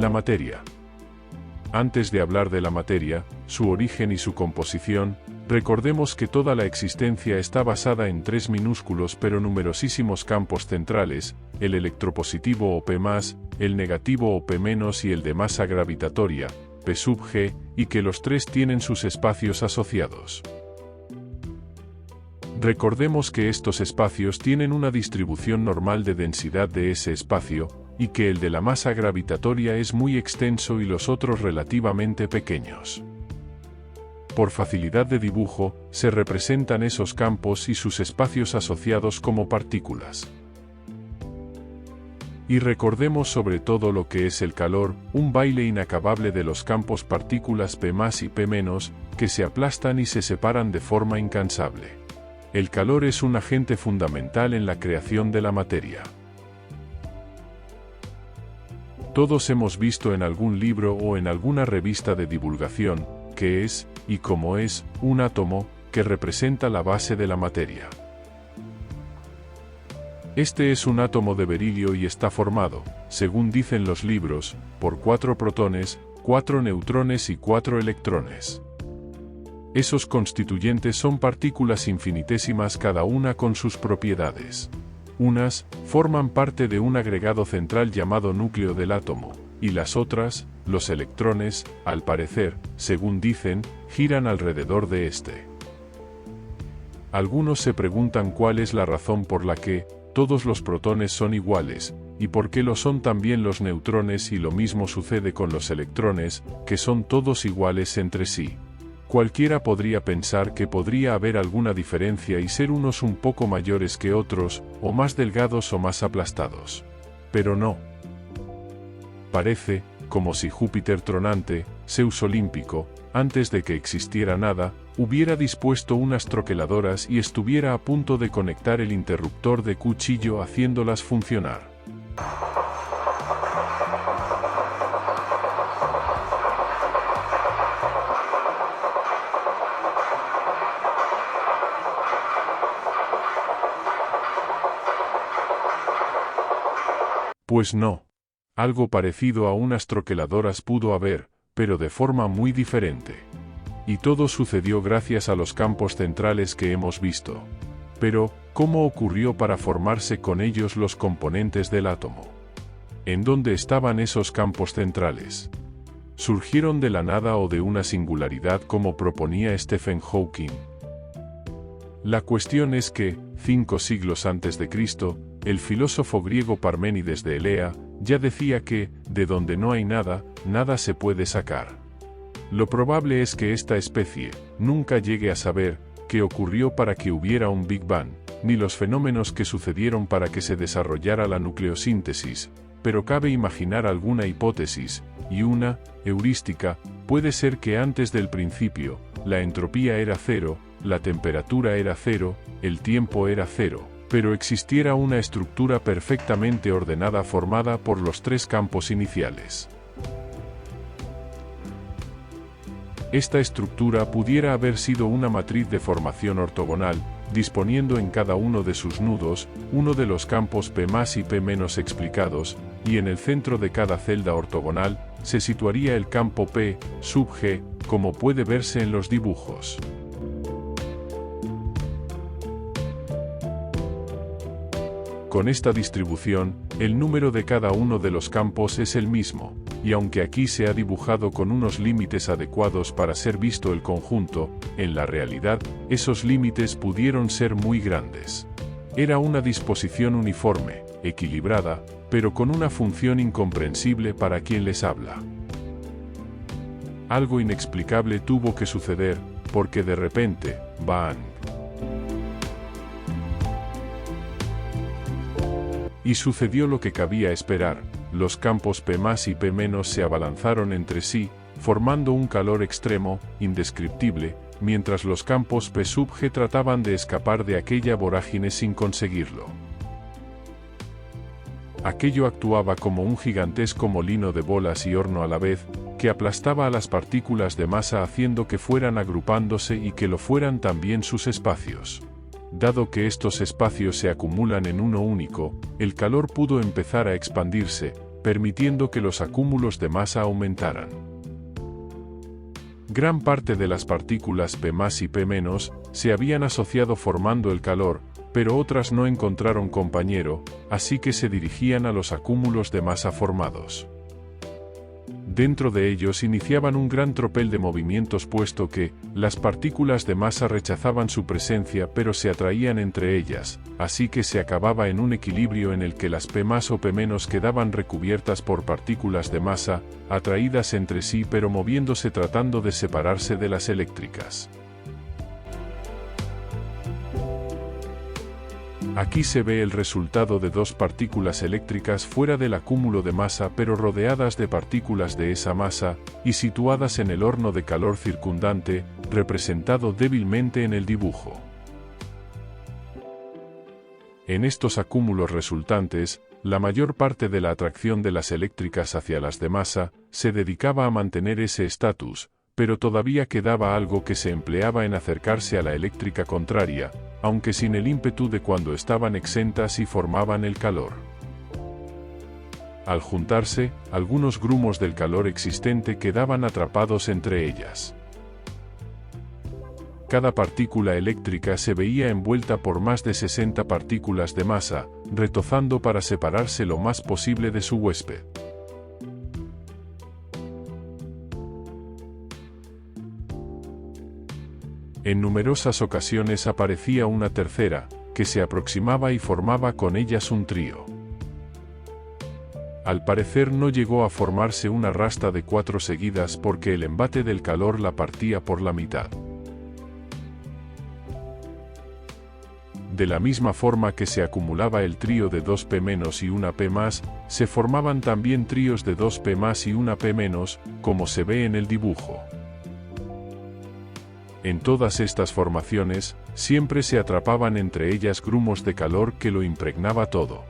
La materia. Antes de hablar de la materia, su origen y su composición, recordemos que toda la existencia está basada en tres minúsculos pero numerosísimos campos centrales, el electropositivo o P+, el negativo o P- y el de masa gravitatoria, P sub g, y que los tres tienen sus espacios asociados. Recordemos que estos espacios tienen una distribución normal de densidad de ese espacio, y que el de la masa gravitatoria es muy extenso y los otros relativamente pequeños. Por facilidad de dibujo, se representan esos campos y sus espacios asociados como partículas. Y recordemos sobre todo lo que es el calor, un baile inacabable de los campos partículas P+ y P-, que se aplastan y se separan de forma incansable. El calor es un agente fundamental en la creación de la materia. Todos hemos visto en algún libro o en alguna revista de divulgación, qué es, y cómo es, un átomo, que representa la base de la materia. Este es un átomo de berilio y está formado, según dicen los libros, por 4 protones, 4 neutrones y 4 electrones. Esos constituyentes son partículas infinitésimas cada una con sus propiedades. Unas forman parte de un agregado central llamado núcleo del átomo, y las otras, los electrones, al parecer, según dicen, giran alrededor de este. Algunos se preguntan cuál es la razón por la que todos los protones son iguales, y por qué lo son también los neutrones, y lo mismo sucede con los electrones, que son todos iguales entre sí. Cualquiera podría pensar que podría haber alguna diferencia y ser unos un poco mayores que otros, o más delgados o más aplastados. Pero no. Parece, como si Júpiter tronante, Zeus olímpico, antes de que existiera nada, hubiera dispuesto unas troqueladoras y estuviera a punto de conectar el interruptor de cuchillo haciéndolas funcionar. Pues no. Algo parecido a unas troqueladoras pudo haber, pero de forma muy diferente. Y todo sucedió gracias a los campos centrales que hemos visto. Pero, ¿cómo ocurrió para formarse con ellos los componentes del átomo? ¿En dónde estaban esos campos centrales? ¿Surgieron de la nada o de una singularidad como proponía Stephen Hawking? La cuestión es que, 5 siglos antes de Cristo, el filósofo griego Parménides de Elea ya decía que, de donde no hay nada, nada se puede sacar. Lo probable es que esta especie nunca llegue a saber qué ocurrió para que hubiera un Big Bang, ni los fenómenos que sucedieron para que se desarrollara la nucleosíntesis, pero cabe imaginar alguna hipótesis, y una heurística puede ser que antes del principio, la entropía era cero, la temperatura era cero, el tiempo era cero, pero existiera una estructura perfectamente ordenada formada por los 3 campos iniciales. Esta estructura pudiera haber sido una matriz de formación ortogonal, disponiendo en cada uno de sus nudos, uno de los campos P+ y P- explicados, y en el centro de cada celda ortogonal, se situaría el campo P sub g, como puede verse en los dibujos. Con esta distribución, el número de cada uno de los campos es el mismo, y aunque aquí se ha dibujado con unos límites adecuados para ser visto el conjunto, en la realidad, esos límites pudieron ser muy grandes. Era una disposición uniforme, equilibrada, pero con una función incomprensible para quien les habla. Algo inexplicable tuvo que suceder, porque de repente, ¡bang! Y sucedió lo que cabía esperar, los campos P+ y P- se abalanzaron entre sí, formando un calor extremo, indescriptible, mientras los campos P sub g trataban de escapar de aquella vorágine sin conseguirlo. Aquello actuaba como un gigantesco molino de bolas y horno a la vez, que aplastaba a las partículas de masa haciendo que fueran agrupándose y que lo fueran también sus espacios. Dado que estos espacios se acumulan en uno único, el calor pudo empezar a expandirse, permitiendo que los acúmulos de masa aumentaran. Gran parte de las partículas P+ y P- se habían asociado formando el calor, pero otras no encontraron compañero, así que se dirigían a los acúmulos de masa formados. Dentro de ellos iniciaban un gran tropel de movimientos puesto que, las partículas de masa rechazaban su presencia pero se atraían entre ellas, así que se acababa en un equilibrio en el que las P+ o P- quedaban recubiertas por partículas de masa, atraídas entre sí pero moviéndose tratando de separarse de las eléctricas. Aquí se ve el resultado de dos partículas eléctricas fuera del acúmulo de masa pero rodeadas de partículas de esa masa, y situadas en el horno de calor circundante, representado débilmente en el dibujo. En estos acúmulos resultantes, la mayor parte de la atracción de las eléctricas hacia las de masa, se dedicaba a mantener ese estatus, pero todavía quedaba algo que se empleaba en acercarse a la eléctrica contraria, aunque sin el ímpetu de cuando estaban exentas y formaban el calor. Al juntarse, algunos grumos del calor existente quedaban atrapados entre ellas. Cada partícula eléctrica se veía envuelta por más de 60 partículas de masa, retozando para separarse lo más posible de su huésped. En numerosas ocasiones aparecía una tercera, que se aproximaba y formaba con ellas un trío. Al parecer no llegó a formarse una rasta de 4 seguidas porque el embate del calor la partía por la mitad. De la misma forma que se acumulaba el trío de 2 P- y una P+, se formaban también tríos de 2 P+ y una P-, como se ve en el dibujo. En todas estas formaciones, siempre se atrapaban entre ellas grumos de calor que lo impregnaba todo.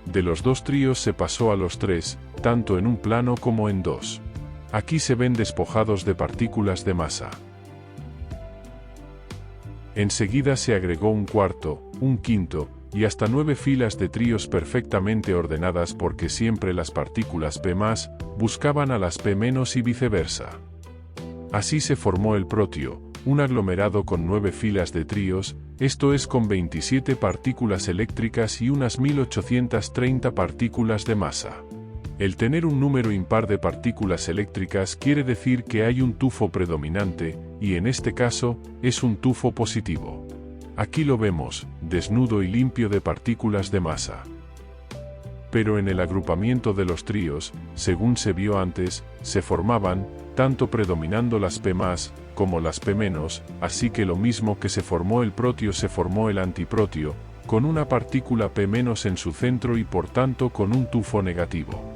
De los 2 tríos se pasó a los 3, tanto en un plano como en 2. Aquí se ven despojados de partículas de masa. Enseguida se agregó un cuarto, un quinto, y hasta 9 filas de tríos perfectamente ordenadas porque siempre las partículas P+ buscaban a las P- y viceversa. Así se formó el protio, un aglomerado con 9 filas de tríos, esto es con 27 partículas eléctricas y unas 1830 partículas de masa. El tener un número impar de partículas eléctricas quiere decir que hay un tufo predominante, y en este caso, es un tufo positivo. Aquí lo vemos, desnudo y limpio de partículas de masa. Pero en el agrupamiento de los tríos, según se vio antes, se formaban, tanto predominando las P+ como las P-, así que lo mismo que se formó el protio se formó el antiprotio, con una partícula P- en su centro y por tanto con un tufo negativo.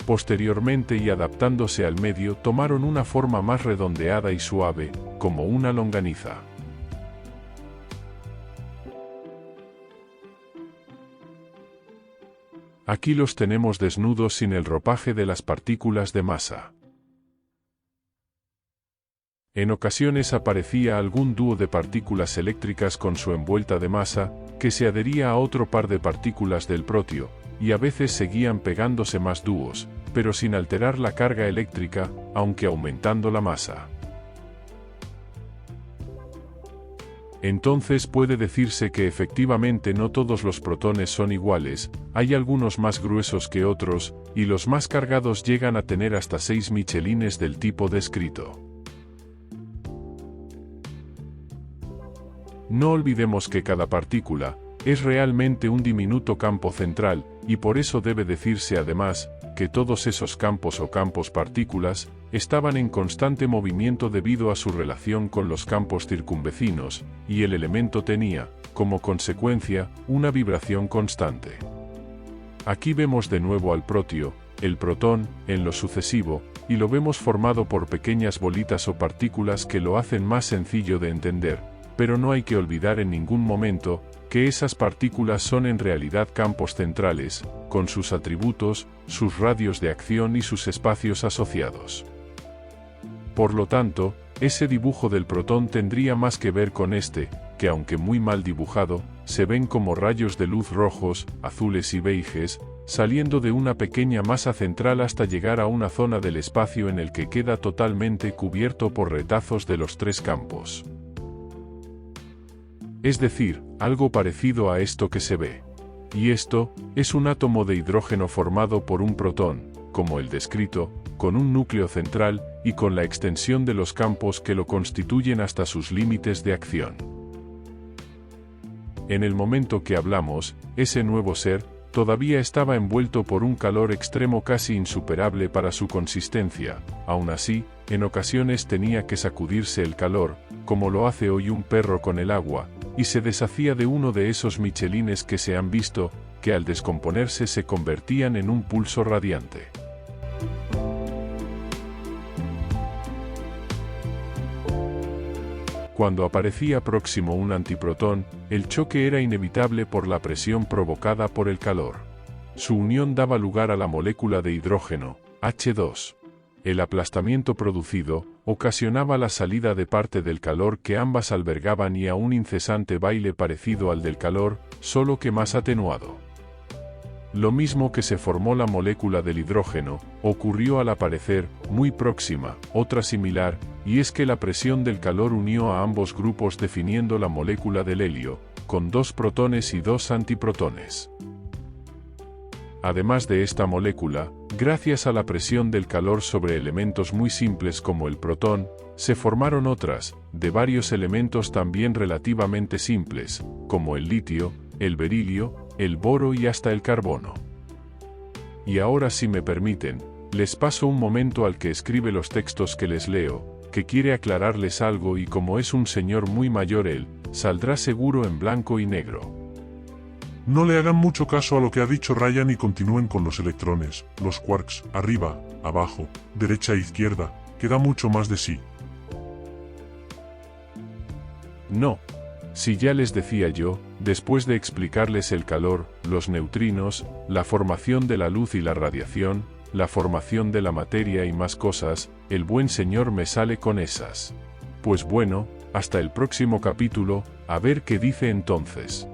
Posteriormente y adaptándose al medio tomaron una forma más redondeada y suave, como una longaniza. Aquí los tenemos desnudos sin el ropaje de las partículas de masa. En ocasiones aparecía algún dúo de partículas eléctricas con su envuelta de masa, que se adhería a otro par de partículas del protio, y a veces seguían pegándose más dúos, pero sin alterar la carga eléctrica, aunque aumentando la masa. Entonces puede decirse que efectivamente no todos los protones son iguales, hay algunos más gruesos que otros, y los más cargados llegan a tener hasta 6 michelines del tipo descrito. No olvidemos que cada partícula es realmente un diminuto campo central, y por eso debe decirse además, que todos esos campos o campos partículas, estaban en constante movimiento debido a su relación con los campos circunvecinos, y el elemento tenía, como consecuencia, una vibración constante. Aquí vemos de nuevo al protio, el protón, en lo sucesivo, y lo vemos formado por pequeñas bolitas o partículas que lo hacen más sencillo de entender, pero no hay que olvidar en ningún momento, que esas partículas son en realidad campos centrales, con sus atributos, sus radios de acción y sus espacios asociados. Por lo tanto, ese dibujo del protón tendría más que ver con este, que aunque muy mal dibujado, se ven como rayos de luz rojos, azules y beiges, saliendo de una pequeña masa central hasta llegar a una zona del espacio en el que queda totalmente cubierto por retazos de los tres campos. Es decir, algo parecido a esto que se ve. Y esto es un átomo de hidrógeno formado por un protón, como el descrito, con un núcleo central y con la extensión de los campos que lo constituyen hasta sus límites de acción. En el momento que hablamos, ese nuevo ser todavía estaba envuelto por un calor extremo casi insuperable para su consistencia. Aún así, en ocasiones tenía que sacudirse el calor, como lo hace hoy un perro con el agua, y se deshacía de uno de esos michelines que se han visto, que al descomponerse se convertían en un pulso radiante. Cuando aparecía próximo un antiprotón, el choque era inevitable por la presión provocada por el calor. Su unión daba lugar a la molécula de hidrógeno, H2. El aplastamiento producido ocasionaba la salida de parte del calor que ambas albergaban y a un incesante baile parecido al del calor, solo que más atenuado. Lo mismo que se formó la molécula del hidrógeno, ocurrió al aparecer, muy próxima, otra similar, y es que la presión del calor unió a ambos grupos definiendo la molécula del helio, con 2 protones y 2 antiprotones. Además de esta molécula, gracias a la presión del calor sobre elementos muy simples como el protón, se formaron otras, de varios elementos también relativamente simples, como el litio, el berilio, el boro y hasta el carbono. Y ahora, si me permiten, les paso un momento al que escribe los textos que les leo, que quiere aclararles algo y como es un señor muy mayor él, saldrá seguro en blanco y negro. No le hagan mucho caso a lo que ha dicho Ryan y continúen con los electrones, los quarks, arriba, abajo, derecha e izquierda, que da mucho más de sí. No. Si ya les decía yo, después de explicarles el calor, los neutrinos, la formación de la luz y la radiación, la formación de la materia y más cosas, el buen señor me sale con esas. Pues bueno, hasta el próximo capítulo, a ver qué dice entonces.